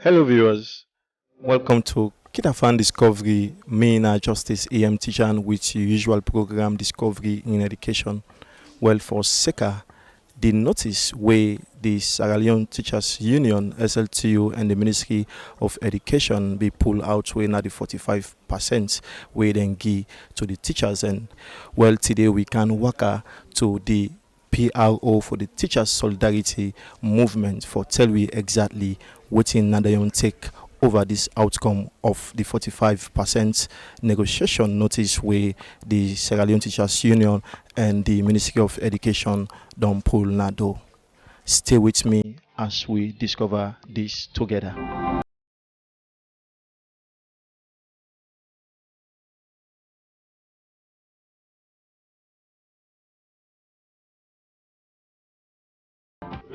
Hello viewers, welcome to KID-AFAN Discovery Main Justice AM teacher with your usual program Discovery in Education. Well, for SECA, the notice where the Sierra Leone Teachers Union, SLTU, and the Ministry of Education be pulled out where now the 45% where then give to the teachers. And well, today we can work to the PRO for the Teachers Solidarity Movement for tell we exactly what in Nadayon take over this outcome of the 45% negotiation notice where the Sierra Leone Teachers Union and the Ministry of Education don't pull Nado. Stay with me as we discover this together.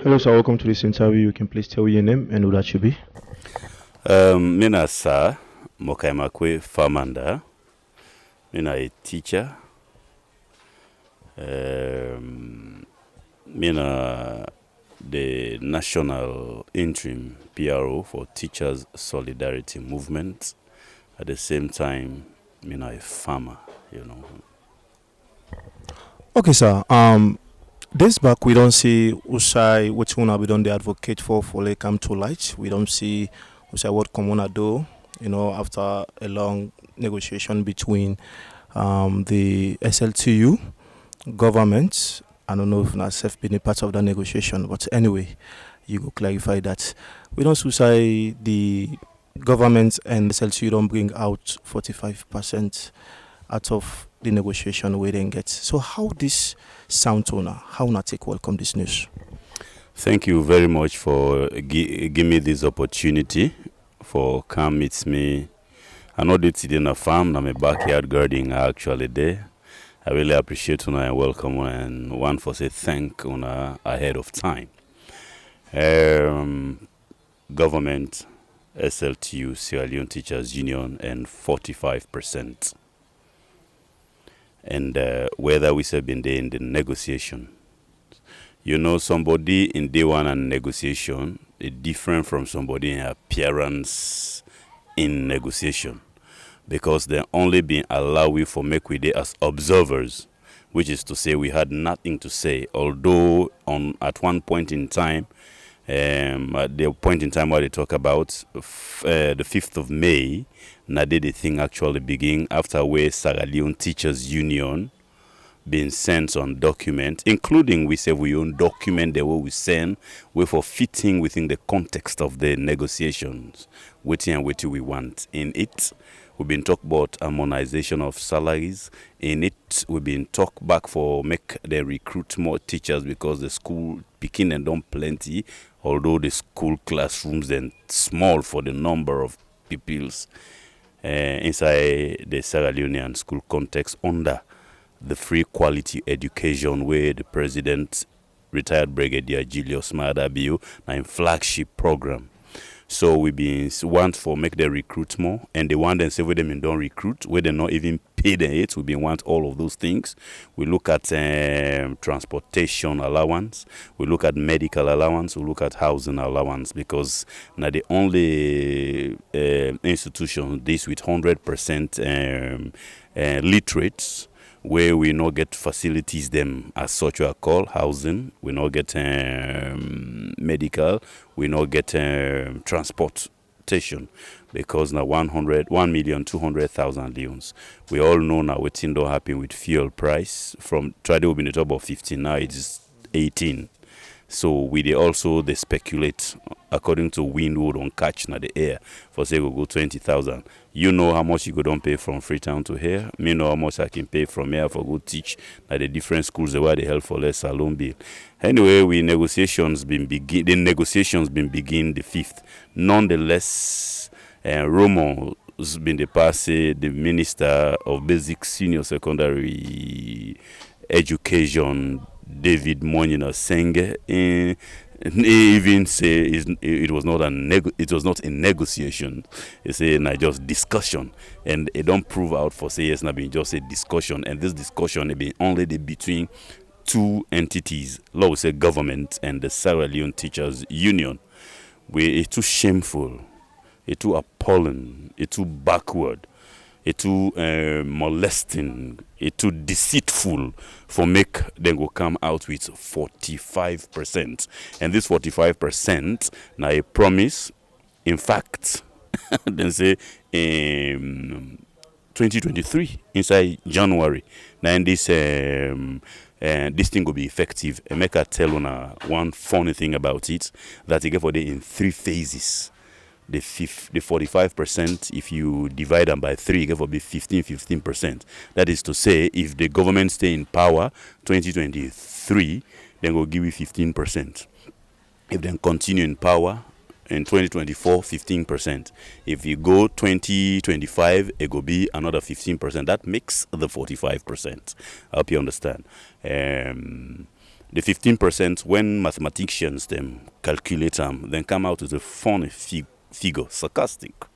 Hello, sir. Welcome to this interview. You can please tell your name and who that you be. Mina sa Mokaimakwe Famanda. Mina a teacher. Mina the national interim PRO for Teachers Solidarity Movement. At the same time, mina a farmer. Okay, sir. This back we don't see Usai what we don't the advocate for like come to light. We don't see Usai what Komuna do, after a long negotiation between the SLTU government. I don't know if NASF been a part of that negotiation, but anyway, you go clarify that. We don't see the government and SLTU don't bring out 45% out of the negotiation we didn't get. So how this sound toner, how not take welcome this news? Thank you very much for giving me this opportunity for come meet me. I know that today in a farm, I'm a backyard gardening actually there. I really appreciate you and welcome and one for say thank you ahead of time. Government, SLTU, Sierra Leone Teachers Union, and 45%. And whether we have been there in the negotiation. Somebody in day one and negotiation is different from somebody in appearance in negotiation. Because they only been allowed we for make we day as observers, which is to say we had nothing to say. Although at one point in time, at the point in time where they talk about the 5th of May, Nade the thing actually begin after where Sierra Leone Teachers Union been sent on document, including we say we own document the way we send, we for fitting within the context of the negotiations, waiting and waiting we want in it. We've been talk about harmonization of salaries. In it, we've been talk back for make the recruit more teachers because the school picking and don't plenty, although the school classrooms then small for the number of pupils inside the Sierra Leonean school context under the free quality education where the president, retired Brigadier Julius Maada Bio, in flagship program. So we been want for make them recruit more, and they want them say where them don't recruit, where they not even pay them it. We been want all of those things. We look at transportation allowance, we look at medical allowance, we look at housing allowance because now the only institution this with 100% literates where we not get facilities them as such we are called housing, we not get medical, we not get transportation because now 1,200,000 leons. We all know now what thing don't happen with fuel price from try to be in the top of 15 now it's 18. So they also speculate according to Windwood on catch na the air for say go 20,000. You know how much you go don't pay from Freetown to here. Me know how much I can pay from here for go teach at the different schools where they help for less salon bill. Anyway, the negotiations been begin the 5th. Nonetheless, rumors been the past the Minister of Basic Senior Secondary Education David Monina Senge even say it was not a negotiation. He say not just discussion, and it don't prove out for say it's not been just a discussion, and this discussion it been only between two entities, law say government and the Sierra Leone Teachers Union. It's too shameful it's too appalling, it's too backward, it's too molesting, it's too deceitful for make them go come out with 45%. And this 45% now a promise. In fact, then say 2023 inside January. Now this thing will be effective. And make I tell on one funny thing about it that you get for the in 3 phases. The 45%, if you divide them by 3, you get for be 15%. That is to say, if the government stay in power 2023, then will give you 15%. If they continue in power in 2024, 15%. If you go 2025, it will be another 15%. That makes the 45%. I hope you understand. The 15%, when mathematicians them calculate them, then come out with a funny figure, sarcastic,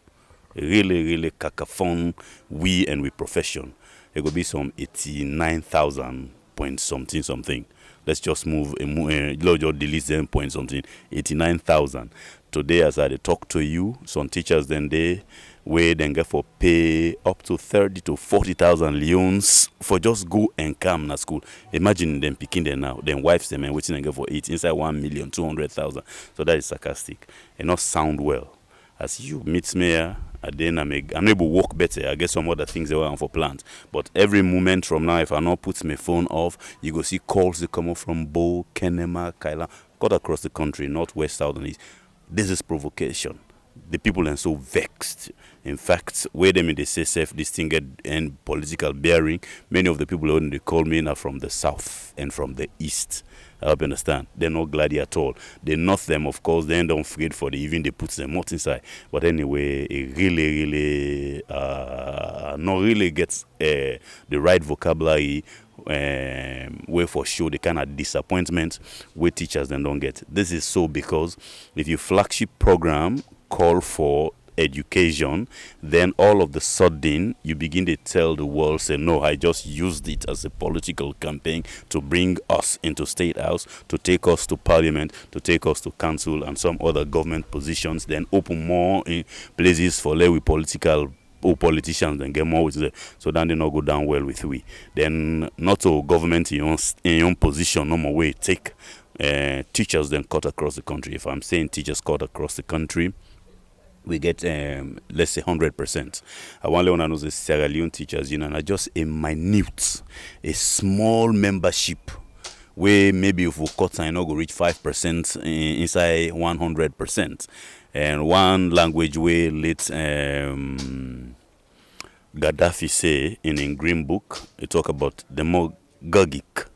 really cacophone. We profession, it will be some 89,000 point something. Let's just just delete them point something. 89,000. Today, as I talk to you, some teachers then they get for pay up to 30 to 40,000 leones for just go and come na school. Imagine them picking them now, then wives them and waiting and get for 8 inside 1,200,000. So that is sarcastic and not sound well. As you meet me here, then I'm able to work better. I get some other things they were on for plans. But every moment from now, if I not put my phone off, you go see calls that come up from Bo, Kenema, Kaila, cut across the country, northwest, south, and east. This is provocation. The people are so vexed. In fact, where them in the CSF, this thing get and political bearing. Many of the people when they call me are from the south and from the east. I hope you understand. They're not glad at all. They north them, of course, they don't afraid for the even they put them out inside. But anyway, it really not really gets the right vocabulary way for sure the kind of disappointment where teachers then don't get. This is so because if your flagship program call for education, then all of the sudden you begin to tell the world, say, no, I just used it as a political campaign to bring us into State House, to take us to Parliament, to take us to Council and some other government positions, then open more places for politicians then get more with it. So then they not go down well with we. Then not to government in your own position, no more way take teachers then cut across the country. If I'm saying teachers cut across the country, we get let's say 100%. I want to know the Sierra Leone teachers union are just a small membership where maybe if we cut I know go reach 5% inside 100%. And one language where let Gaddafi say in Green Book, he talk about demagogic.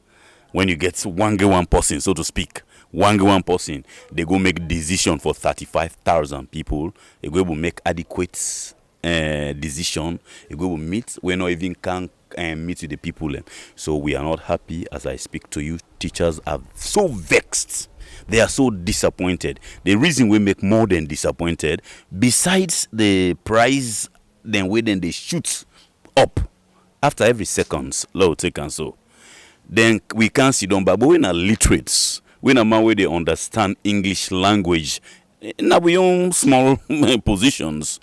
When you get one person, so to speak, one person, they go make decision for 35,000 people. They go able make adequate decision. They go able meet. We not even can meet with the people. So we are not happy. As I speak to you, teachers are so vexed. They are so disappointed. The reason we make more than disappointed, besides the price, then they shoot up after every seconds. Low take and so. Then we can't see them, but we're not literates. We're not man where they understand English language. Now we own small positions,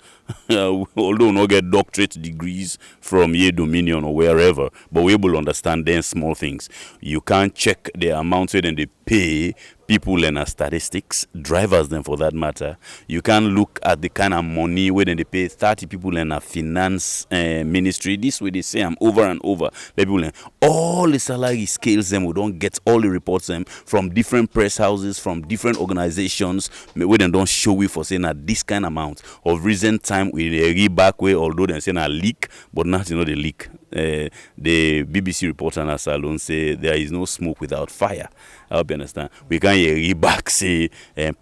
although not get doctorate degrees from Ye Dominion or wherever, but we're able to understand them small things. You can't check the amount where they pay people and statistics, drivers then for that matter. You can look at the kind of money where they pay 30 people in a finance ministry. This way they say I'm over and over. The people all the salary scales them, we don't get all the reports them from different press houses, from different organizations, where they don't show we for saying that this kind of amount of recent time with a reback way, although they're saying a leak, but not the leak. The BBC reporter and Salon say there is no smoke without fire. I hope you understand. We can't hear back say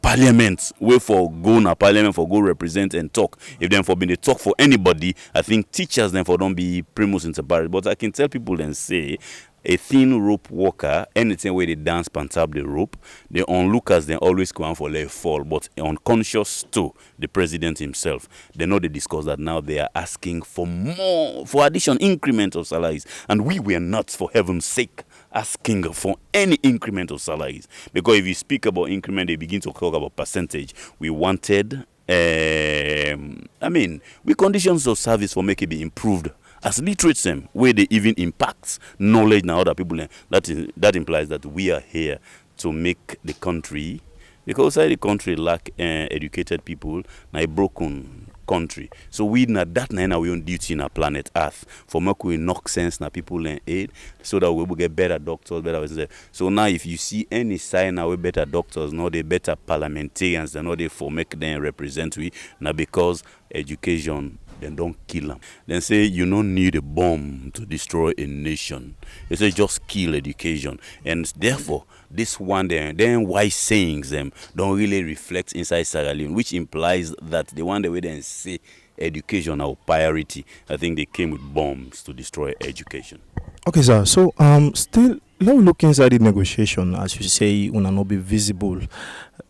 Parliament wait for go na Parliament for go represent and talk. If them for being they talk for anybody, I think teachers then for don't be primus inter pares. But I can tell people then say a thin rope walker, anything where they dance pantap the rope, the onlookers then always go on for let fall, but unconscious to the president himself. They know they discuss that now they are asking for more, for addition, increment of salaries. And we were not, for heaven's sake, asking for any increment of salaries. Because if you speak about increment, they begin to talk about percentage. We wanted I mean, we conditions of service for make it be improved. As literates them, where they even impacts knowledge now other people. That implies that we are here to make the country, because the country lack educated people, na a broken country. So we na that na we own duty in our planet Earth for make we knock sense na people in aid so that we will get better doctors, better. So now if you see any sign now we better doctors, no they better parliamentarians, they know they for make them represent we now because education then don't kill them. Then say you don't need a bomb to destroy a nation. They say just kill education. And therefore, this one then wise sayings them don't really reflect inside Sierra Leone, which implies that the one the way they say education our priority. I think they came with bombs to destroy education. Okay, sir. So, still, now we look inside the negotiation. As you say, una not be visible,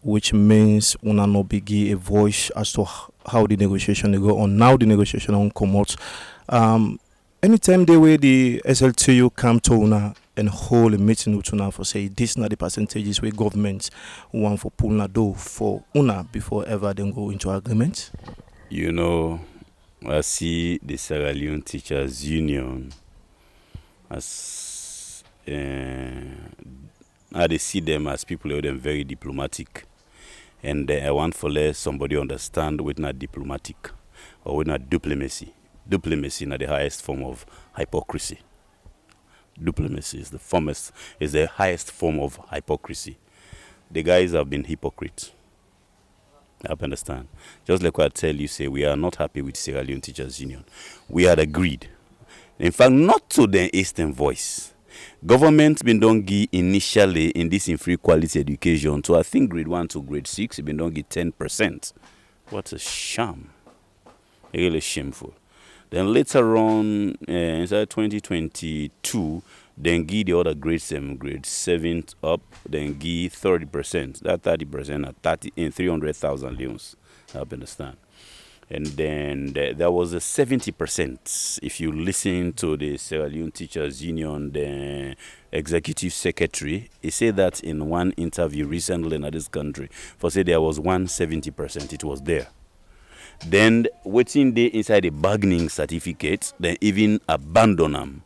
which means una not be give a voice as to how the negotiation they go on. Now the negotiation on come out. Anytime they way the SLTU come to una and hold a meeting with una for say this not the percentages where government want for pull na do for una before ever then go into agreement. You know, I see the Sierra Leone Teachers Union as I see them as people who are very diplomatic, and I want for let somebody understand with not diplomatic or with not diplomacy. Diplomacy is not the highest form of hypocrisy. Diplomacy is the highest form of hypocrisy. The guys have been hypocrites. I understand. Just like what I tell you, say we are not happy with Sierra Leone Teachers Union. We had agreed. In fact, not to the Eastern Voice. Government been don't give initially in this in free quality education. So I think grade 1 to grade 6, it been don't give 10%. What a sham. Really shameful. Then later on, inside 2022, then give the other grades, grade 7 up, then give 30%. That 30% at 300,000 leones. I understand. And then there was a 70%. If you listen to the Sierra Leone Teachers Union, the executive secretary, he said that in one interview recently in this country, for say there was 170%, it was there. Then waiting there inside the bargaining certificate, then even abandon them.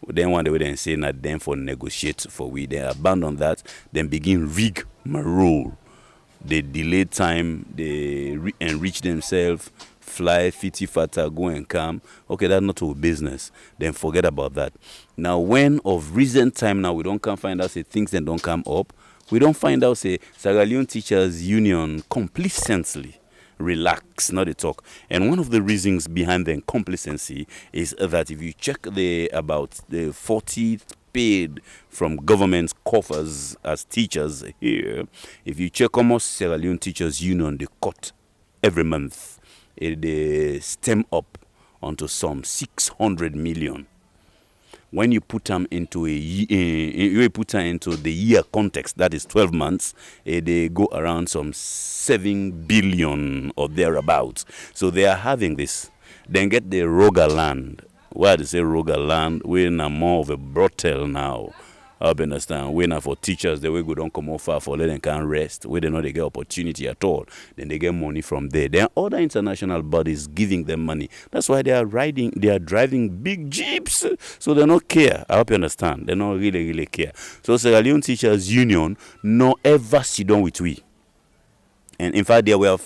Then one day then say that then for negotiate for we, then abandon that, then begin rig my role. They delay time, they enrich themselves, fly, fitty, fatter, go and come. Okay, that's not our business. Then forget about that. Now, when of recent time now we don't come find out say things that don't come up, we don't find out say Sierra Leone Teachers Union complacently relax, not a talk. And one of the reasons behind the complacency is that if you check about the 40 paid from government coffers as teachers here, if you check almost Sierra Leone Teachers Union, they cut every month. They stem up onto some 600 million. When you put them into the year context, that is 12 months, they go around some 7 billion or thereabouts. So they are having this. Then get the Roga land. Why they say Roga land? We're now more of a brothel now. I understand. We're not for teachers, the way we don't come off far for let them can rest. Where they know they get opportunity at all. Then they get money from there. There are other international bodies giving them money. That's why they are driving big jeeps. So they don't care. I hope you understand. They don't really care. So Sierra Leone Teachers Union no ever sit down with we. And in fact, there were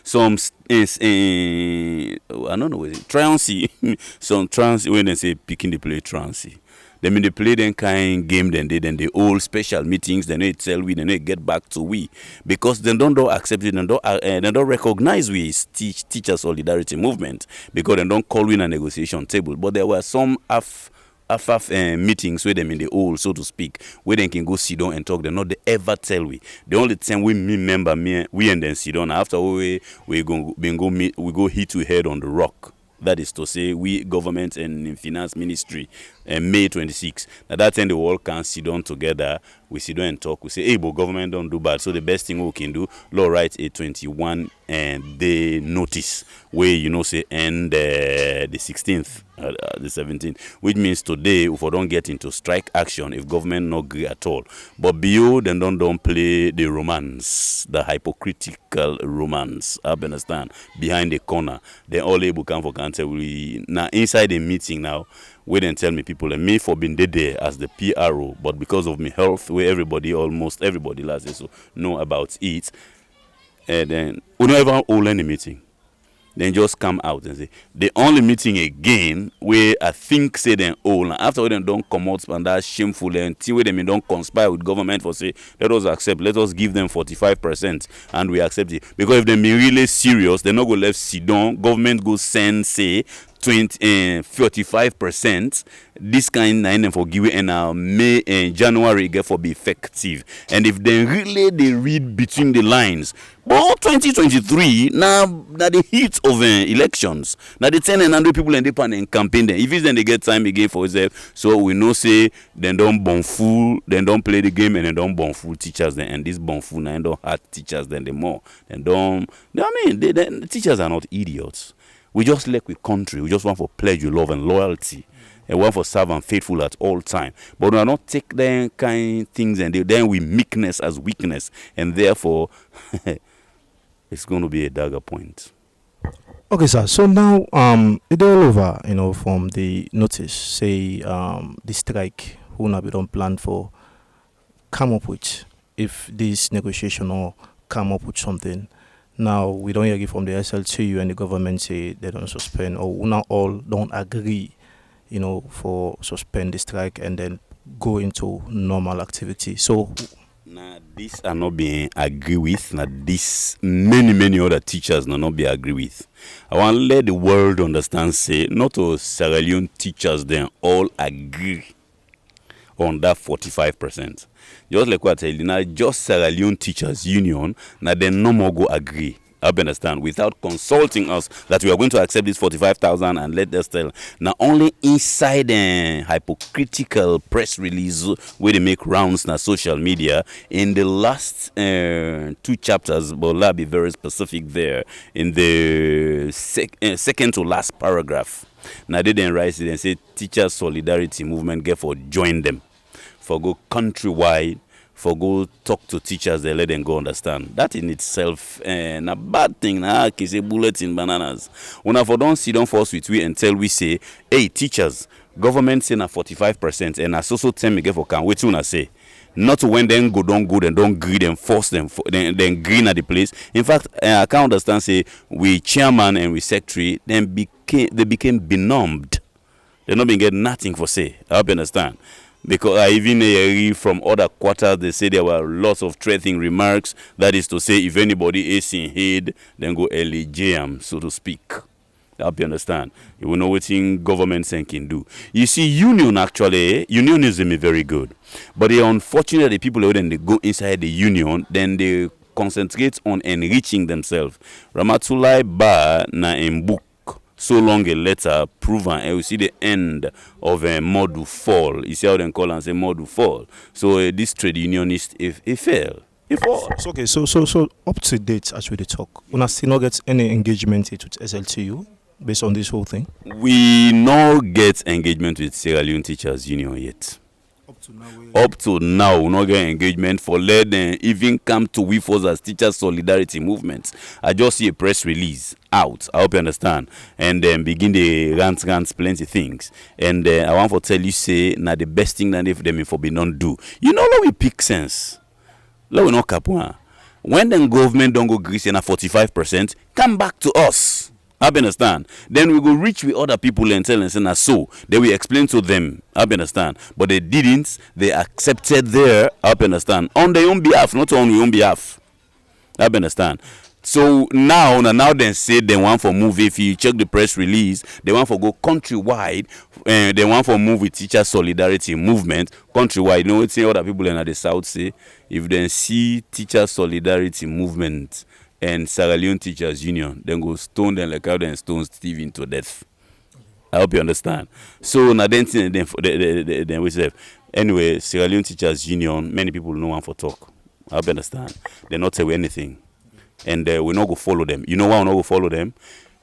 some I don't know, trancy, some trancy when they say picking the play trancy. They mean they play them kind game, then they hold special meetings, then they tell we, then they get back to we. Because they don't accept it, they don't recognize we as teacher solidarity movement, because they don't call we in a negotiation table. But there were some meetings where them in the hole, so to speak, where they can go sit down and talk. They not they ever tell we. The only time we remember we and then sit down. After we go hit to head on the rock. That is to say, we government and finance ministry, May 26. Now that time they all can sit down together, We sit down and talk. We say, hey, but government don't do bad. So the best thing we can do, law write a 21 day notice where, say end the 16th, the 17th, which means today, if we don't get into strike action, if government not agree at all. But below, then don't play the romance, the hypocritical romance, I understand, behind the corner. Then all able come for council. We now inside the meeting now, wait and tell me people and me for being there as the PRO, but because of my health, where almost everybody last year so know about it, and then we don't ever hold any meeting. Then just come out and say the only meeting again where I think say then all after they don't come out and that shameful and till they don't conspire with government for say let us give them 45% and we accept it, because if they be really serious they're not go left sit down, government go send say 45%. This kind of for give and May and January get for be effective. And if they really they read between the lines, but 2023 now the heat of elections. Now the 100 people in the campaign then if it's then they get time again for itself. So we know say then don't bon fool, then don't play the game and then don't bon fool teachers then, and this bon fool now don't hurt teachers then the more. Then don't the teachers are not idiots. We just like with country. We just want for pleasure, love, and loyalty. And want for serve and faithful at all time. But we are not take them kind things and then we meekness as weakness. And therefore, it's going to be a dagger point. Okay, sir. So now, it's all over, from the notice, say, the strike, who now we don't plan for, come up with, if this negotiation or come up with something. Now, we don't hear it from the SLTU and the government say they don't suspend, or we now all don't agree, for suspend the strike and then go into normal activity. So, now, this are not being agree with. Now, this many other teachers not be agree with. I want to let the world understand, say, not all Sierra Leone teachers then all agree on that 45%. Just like what I tell you, now just Sierra Leone Teachers Union, now they no more go agree. I understand, without consulting us that we are going to accept this 45,000 and let us tell. Now only inside a hypocritical press release where they make rounds na social media in the last 2 chapters, but I'll be very specific there in the second to last paragraph. Now they then write it and say teachers solidarity movement get for join them. For go countrywide, for go talk to teachers, they let them go understand. That in itself, a bad thing. Nah, can say bullets in bananas. When I for don't sit down first with we and tell we say, hey teachers, government say na 45%, and I also tell me get for can wait till I say. Not when them go don't good and don't greed and force them, then green at the place. In fact, I can't understand. Say we chairman and we secretary, they became benumbed. They not been getting nothing for say. I hope you understand. Because I even hear from other quarters, they say there were lots of threatening remarks. That is to say, if anybody is in head, then go LAJM, so to speak. I hope you understand. You will know what government can do. You see, unionism is very good. But the unfortunate people who then they go inside the union, then they concentrate on enriching themselves. Ramatulai Ba na in book. So long a letter proven, and we see the end of a model fall. You see how they call and say model fall. So this trade unionist, if it fail, it falls. Okay, so up to date as we talk, we not still not get any engagement with SLTU based on this whole thing. We not get engagement with Sierra Leone Teachers Union yet. Up to now, we not get engagement for let them even come to we force as teachers solidarity movement. I just see a press release out. I hope you understand. And then begin the rants, plenty things. And I want to tell you, say, now the best thing that if them for be non do. You know, let we pick sense. Let we not kapua. When the government don't go grease and 45%, come back to us. I understand. Then we go reach with other people and tell and say, so. Then we explain to them. I understand. But they didn't. They accepted their, I understand, on their own behalf, not on their own behalf. I understand. So now they say they want for move. If you check the press release, they want for go countrywide. They want for move with teacher solidarity movement countrywide. You know what other people in the south say? If they see teacher solidarity movement and Sierra Leone Teachers Union, then go stone them like how they stone Steve into death. I hope you understand. So now then we say anyway, Sierra Leone Teachers Union, many people know one for talk. I hope you understand. They not tell you anything. And we not go follow them. You know why we not go follow them?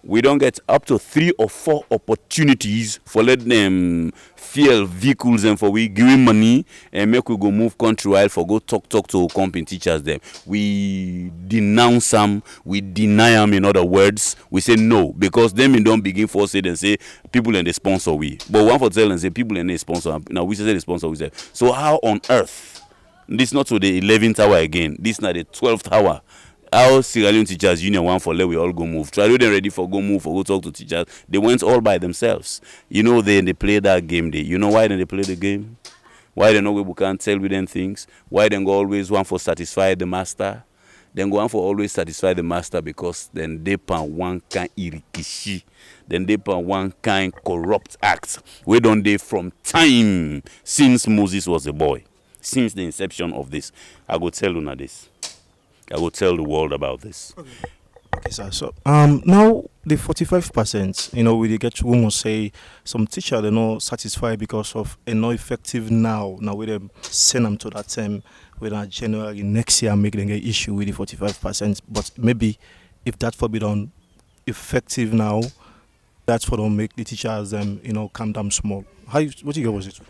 We don't get up to 3 or 4 opportunities for let them fuel vehicles and for we give money and make we go move country while for go talk to company teachers them. We denounce them, we deny them. In other words, we say no because them don't begin for say and say people and they sponsor we. But one for tell and say people and they sponsor. Now we say the sponsor we say. So how on earth? This not to the 11th hour again. This not the 12th hour. How Sierra Leone Teachers Union want for let we all go move. Try to them ready for go move for go talk to teachers. They went all by themselves. You know they play that game. You know why they play the game? Why they know we can't tell with them things? Why they go always want for satisfy the master? Then go on for always satisfy the master because then they pan one kind irikishi. Then they pan one kind corrupt act. We don't they from time since Moses was a boy. Since the inception of this. I go tell you this. I will tell the world about this. Okay, sir. So now the 45%, we get rumors say some teacher they're not satisfied because of a not effective now. Now we them send them to that term whether January next year make them get issue with the 45%. But maybe if that for be done effective now, that's for them make the teachers calm down small. What you get was it?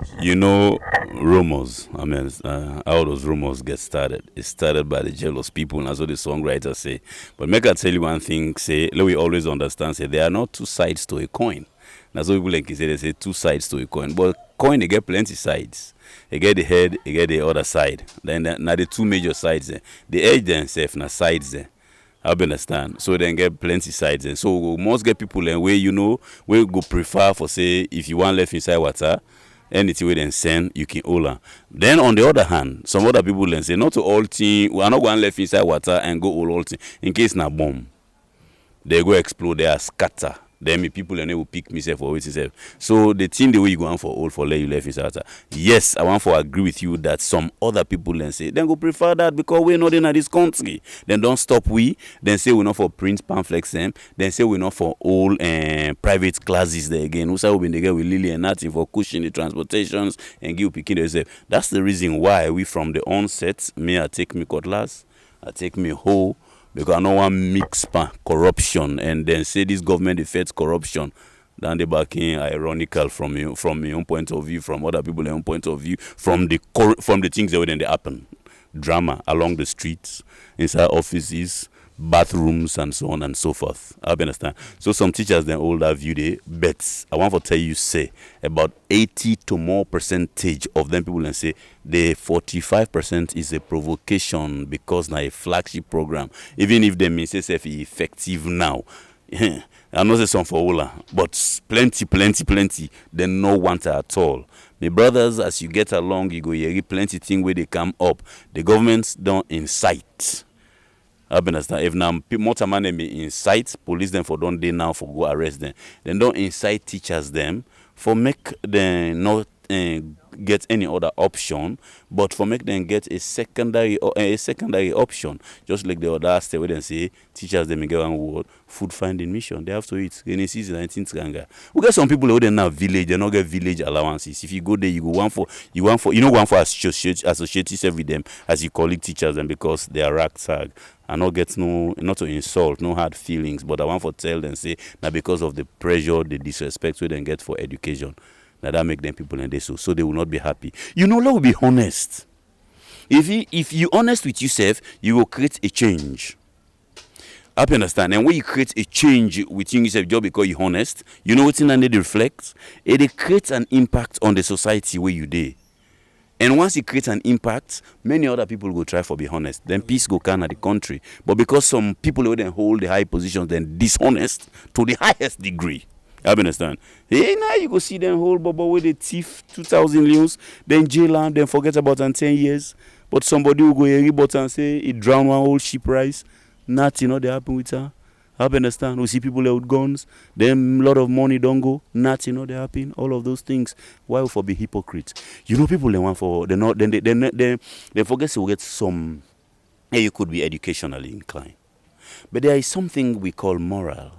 Rumors. I mean, how those rumors get started. It started by the jealous people, and that's what the songwriters say. But make I tell you one thing. Say, let we always understand. Say, there are not two sides to a coin. That's what people like to say. They say two sides to a coin. But coin, they get plenty sides. They get the head, they get the other side. Then now the two major sides there. The edge themselves, now sides there. I understand. So then get plenty sides. And so we must get people and where we go prefer for say if you want left inside water, anything we then send, you can hold on. Then on the other hand, some other people then say not to all thing, we are not going left inside water and go all thing. In case na bomb, they go explode, they are scatter. Then people and they will pick myself or with itself. So the thing the way you go on for all for let you left inside water. Yes, I want to agree with you that some other people then say then go prefer that because we're not in this country. Then don't stop we. Then say we're not for print pamphlets them. Then say we're not for all private classes there again. Who say we been together with Lily and nothing for cushioning the transportations and give picking themselves. That's the reason why we from the onset, I take me cutlass, I take me hoe. Because I don't want mix corruption and then say this government affects corruption. Then they back in ironical from your own point of view, from other people's own point of view, from the things that when they happen. Drama along the streets, inside offices, bathrooms and so on and so forth. I understand. So some teachers then hold that view they bet. I want to tell you say about 80 to more percentage of them people and say the 45% is a provocation because now a flagship program. Even if they may say effective now. I know say some for Ola, but plenty. They no want at all. My brothers, as you get along, you go hear plenty thing where they come up. The governments don't incite. I understand. If now more time they may incite police them for don't they now for go arrest them. Then don't incite teachers them for make them not get any other option, but for make them get a secondary option. Just like the other state where they say teachers them get one word food finding mission. They have to eat. Any season 19th ganga. We get some people who they now village. They not get village allowances. If you go there, you go one for associate yourself with them as your colleague teachers them because they are ragtag. I not get not to insult, no hard feelings, but I want to tell them say now because of the pressure, the disrespect we then get for education. Now that make them people and they so they will not be happy. Let be honest. If you honest with yourself, you will create a change. I understand. And when you create a change within yourself just because you're honest, you know what in and it reflects? It creates an impact on the society where you dey. And once it creates an impact, many other people will try for be honest. Then peace go can at the country. But because some people who then hold the high positions, then dishonest to the highest degree. I understand. Hey, now you go see them hold Bobo with the thief 2,000 leons, then jail and then forget about in 10 years. But somebody will go here but and say it drown one whole ship rice. Nothing they happen with her. I understand. We see people there with guns. Them lot of money don't go. Nothing they happen. All of those things. Why we for be hypocrites? People they want for they not they forget to get some. You could be educationally inclined, but there is something we call moral.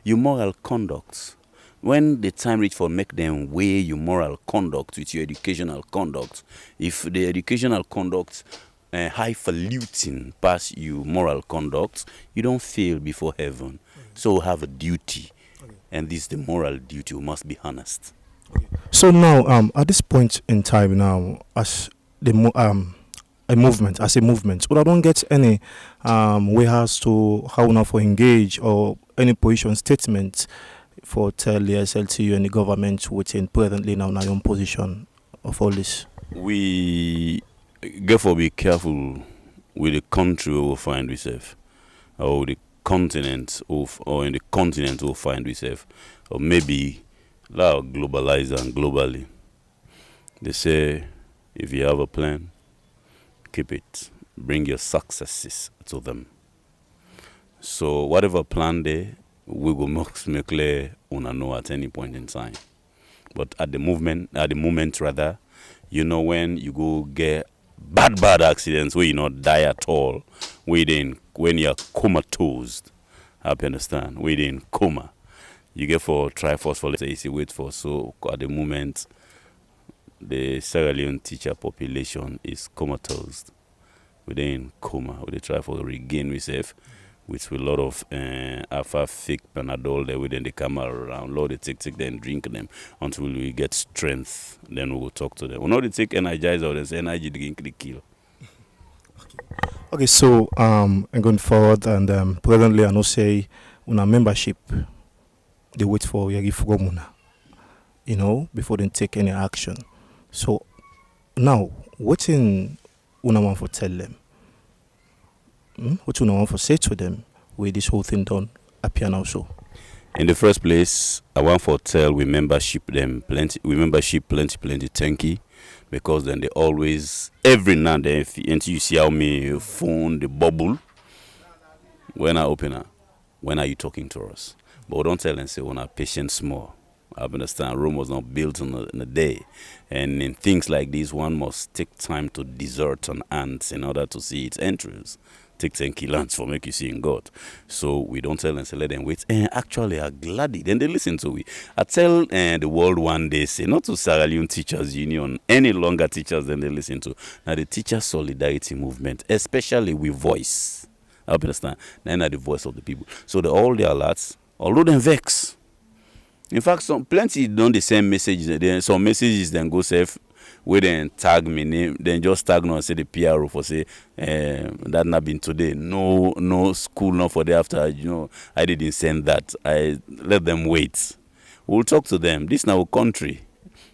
Your moral conduct when the time reach for make them weigh your moral conduct with your educational conduct, if the educational conduct highfalutin pass your moral conduct, you don't fail before heaven. So we have a duty, and this the moral duty. We must be honest. So now, at this point in time now, as the a movement, we don't get any way as to how now for engage or any position statement for tell the SLTU and the government within presently now in your own position of all this. We therefore be careful with the country we will find ourselves, or the continent or in the continent we will find ourselves, or maybe globalize and globally. They say if you have a plan, keep it. Bring your successes to them. So whatever plan there, we will make clear una know at any point in time. But at the moment rather, you know, when you go get bad accidents where you not die at all, when you're comatose, I understand, where you in coma, you get for try first for let's say wait for. So at the moment, the Sierra Leone teacher population is comatose. We in coma. We try for regain ourselves with a lot of alpha fake Panadol there within the camera around. Lord, they take then drink them until we get strength. Then we will talk to them. We know they take energizer, they say energy drink the kill. Okay, so and going forward and presently I know say una membership they wait for Yagi Fugomuna, you know, before they take any action. So now what in una want for tell them? What you want for say to them with this whole thing done appear now so? In the first place, I want for tell we membership them plenty. We membership plenty thank you, because then they always every now and then until you see how me phone the bubble when I open her. When are you talking to us? But don't tell them say when our patience more. I understand Rome was not built in a day, and in things like this, one must take time to desert an ant in order to see its entrance. Take 10 kilants for make you see in God. So we don't tell them, say let them wait. And actually, I'm glad then they listen to we. I tell the world one day, say not to Sierra Leone Teachers Union any longer teachers than they listen to. Now the teacher solidarity movement, especially with voice. I understand. Then are the voice of the people. So all the alerts, although them vex. In fact, some plenty don't the same messages. Then some messages then go safe. We then tag me name, then just tag no and say the PRO for say that not been today. No school, not for the after. You know, I didn't send that. I let them wait. We'll talk to them. This now country.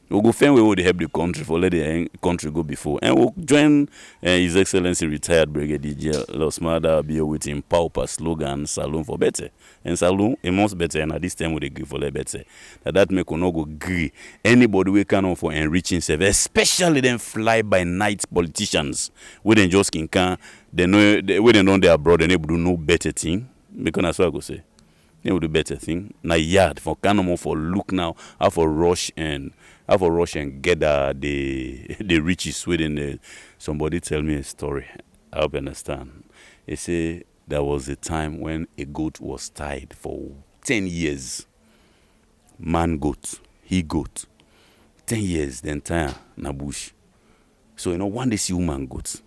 We'll go find we would help the country for let the country go before, and we'll join His Excellency retired Brigadier Los Mada be with him pauper slogan Saloon for better. And Saloon a month better, and at this time we agree for the better. That make we no go agree anybody we can for enriching self, especially them fly by night politicians. We then just can they know we then know they abroad and able to do no better thing. Because that's what I go say. They will do better thing. Now yard for Canamo for look now, how for rush and get the riches within the. Somebody tell me a story. I hope you understand. They say there was a time when a goat was tied for 10 years. Man goat, he goat. 10 years, then tie na bush. So one day see woman goat.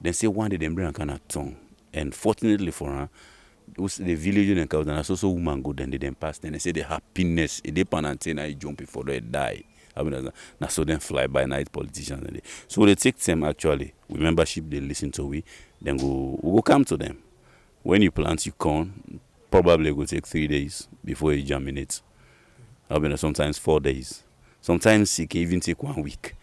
Then say one day them bring a kind of tongue. And fortunately for her, the village and cows and also woman go then they then pass. Then they say the happiness they panantine I jump before they die. Now so then fly by night politicians. So they take them actually. We membership they listen to we then we go come to them. When you plant your corn, probably it will take 3 days before it germinates. Sometimes 4 days. Sometimes it can even take 1 week.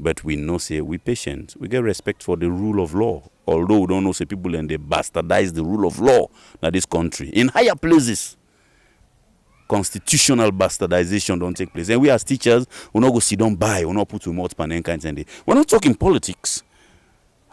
But we know say we patient. We get respect for the rule of law. Although we don't know say people and they bastardize the rule of law in this country. In higher places, constitutional bastardization don't take place. And we as teachers, we not go sit down by, we not put to mouth pan and kinds and we're not talking politics.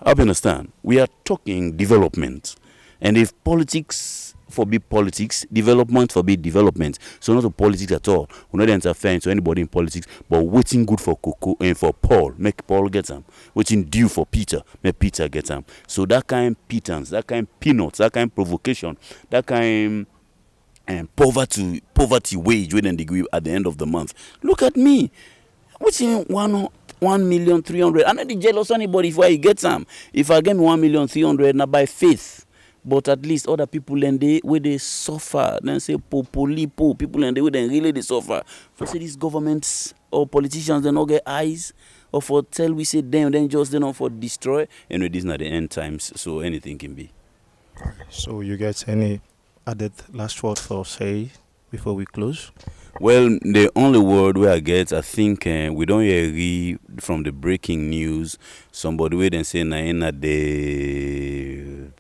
I understand. We are talking development. And if politics forbid politics, development forbid development. So not a politics at all. We're not interfering to anybody in politics, but waiting good for Coco and for Paul, make Paul get them. Waiting due for Peter, make Peter get them. So that kind of pittance, that kind of peanuts, that kind of provocation, that kind and poverty wage wey dem dey give at the end of the month. Look at me. Wetin 1,300,000. I no dey jealous anybody if I get am. If I get me 1,300,000 na by faith. But at least other people and they where they suffer, then say popolipo people and they where they really they suffer. For say these governments or politicians they not get eyes, or for tell we say them then just they not for destroy. Anyway, these are the end times, so anything can be. So you get any added last word for say before we close? Well, the only word where I get, I think we don't hear from the breaking news. Somebody where then say na in the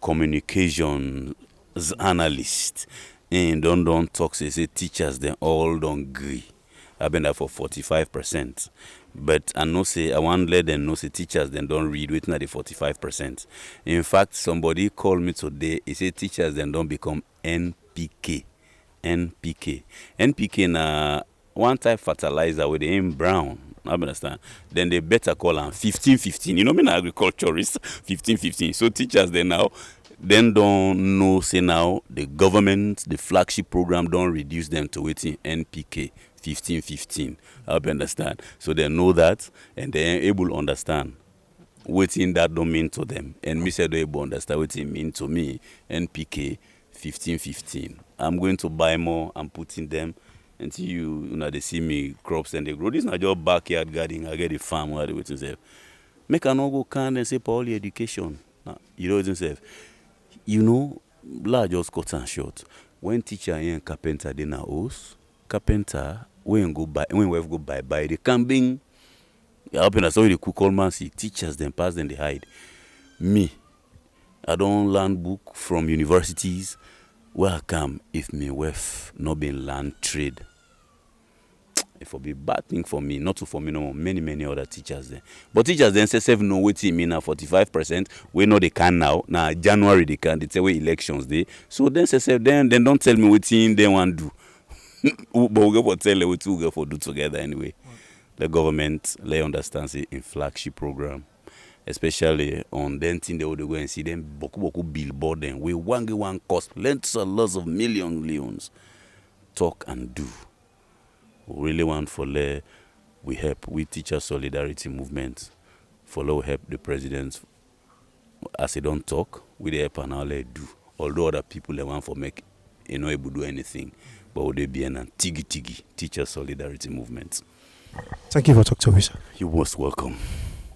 communications analyst and don't talk say teachers they all don't agree. I've been there for 45%. But I know say I want let them know say teachers then don't read waiting at the 45%. In fact, somebody called me today, he said teachers then don't become NPK. NPK na one type fertilizer with the name brown. I understand. Then they better call them 15-15. You know me, agriculturist 15-15. So teachers they now then don't know say now the government, the flagship program don't reduce them to waiting NPK 15-15. I understand. So they know that and they're able to understand waiting that don't mean to them. And me said they able to understand what it mean to me. NPK 15-15. I'm going to buy more. I'm putting them until you know they see me crops and they grow. This is not just backyard gardening. I get a farm where they waiting say. Make an go can and say poly education. You know what I'm saying? You know, large just cut and short. When teacher and carpenter they na house, carpenter when we go buy they can bring. You happen that's how they cook all man see teachers then pass then they hide. Me, I don't learn book from universities where I come if me wife not been learn trade. It will be bad thing for me, not to for me, no many other teachers then. But teachers then say 7 no waiting me now 45%. We know they can now. Now January they can. They tell we elections day. So then say then don't tell me waiting they want do. But we go for tell what we go for do together anyway. The government let understand say in flagship program, especially on then thing they would go and see them boku billboard then we one cost lots of millions talk and do. We really want for we help we teacher solidarity movement follow help the president as they don't talk we dey help and all they do. Although other people they want for make able to do anything, but would they be an tigi teacher solidarity movement. Thank you for talking to me, sir. You're most welcome.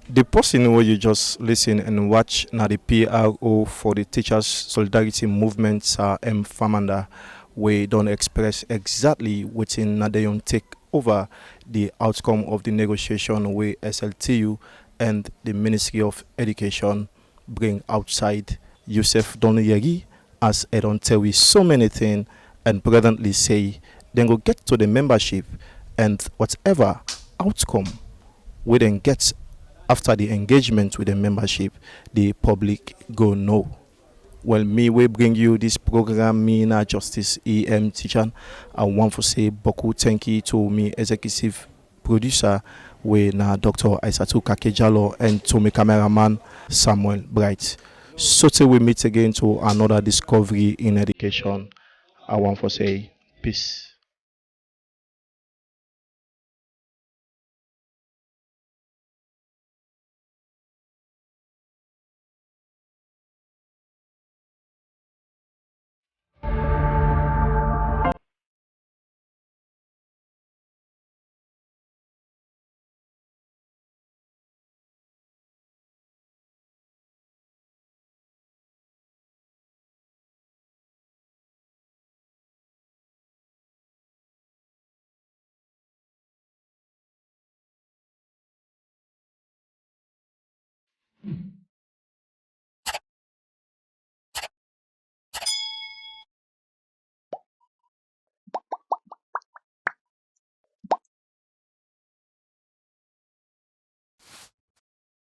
The person where you just listen and watch now the PRO for the Teachers Solidarity Movement Famanda we don't express exactly within Nadeon take over the outcome of the negotiation with SLTU and the Ministry of Education bring outside Yusuf Doniyagi as I don't tell we so many things and presently say then go get to the membership and whatever outcome we then get after the engagement with the membership, the public go know. Well, me we bring you this program, me na Justice EM teacher. I want to say boku thank you to me executive producer, we na Dr. Aisatu Kakejalo and to me cameraman Samuel Bright. So till we meet again to another discovery in education, I want to say peace.